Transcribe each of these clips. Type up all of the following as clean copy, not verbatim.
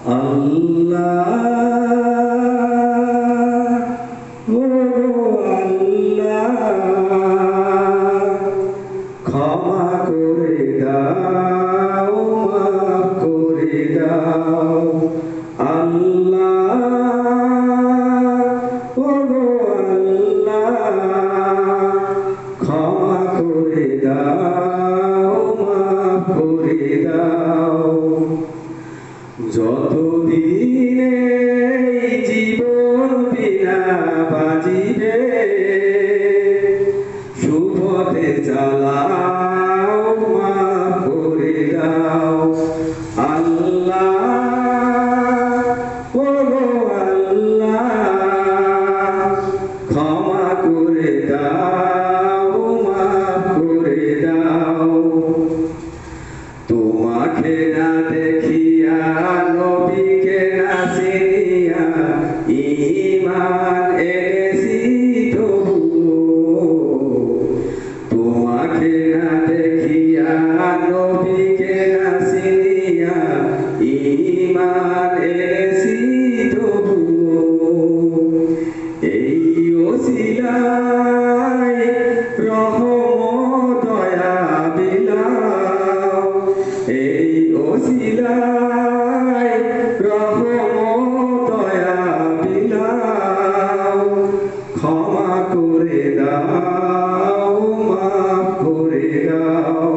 আল্লাহ ও আল্লাহ ক্ষমা করে দাও মাফ করে দাও আল্লাহ ও আল্লাহ ক্ষমা করে দাও মাফ করে দাও যতদিন এই জীবন বিনা বাজিবে সুপথে চালাও মাফ করে দাও আল্লাহ ও আল্লাহ ক্ষমা করে দাও মাফ করে দাও তোমাকে না দেখিয়া নবীকে না চিনিয়া ঈমান এনেছি তবুও তোমাকে না দেখিয়া নবীকে না চিনিয়া ঈমান এনেছি তবুও এই ওসিলায় রহমত দয়া বিলাও এই ওসিলায় রহমত দয়া বিলাও ক্ষমা করে দাও মাফ করে দাও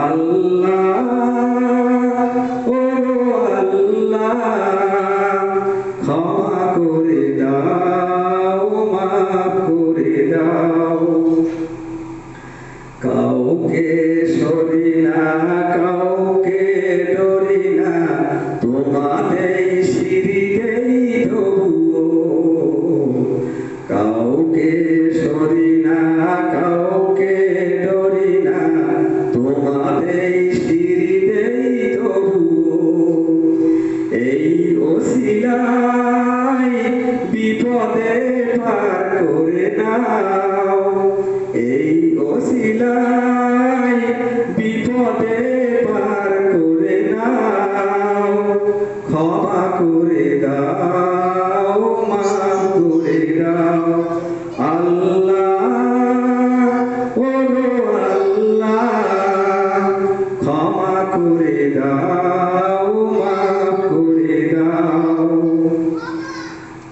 আল্লাহ ও আল্লাহ ক্ষমা করে দাও মাফ করে দাও কাউকে সরি না কাউকে ডরি না তোমাদের সিঁড়িতেই তবুও কাউকে সরি না কাউকে ডরি না তোমাদের সিঁড়িতেই তবুও এই ওসিলায় বিপদে পার করে নাও এই ওসিলায় বিপদে পার করে নাও ক্ষমা করে দাও মাফ করে দাও আল্লাহ ও আল্লাহ ক্ষমা করে দাও মাফ করে দাও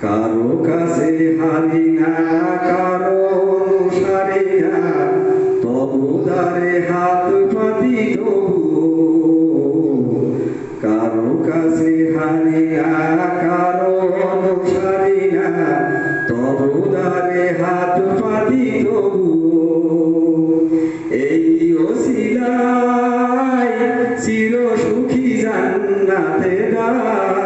কারো কাছে হারি না কারো অনুসারী না তবু দ্বারে হাত পাতি তবু কারো কাছে হারি না কারো অনুসারী না তবু দ্বারে হাত পাতি তবু এই ওসিলায় চির সুখী জান্নাতে দাও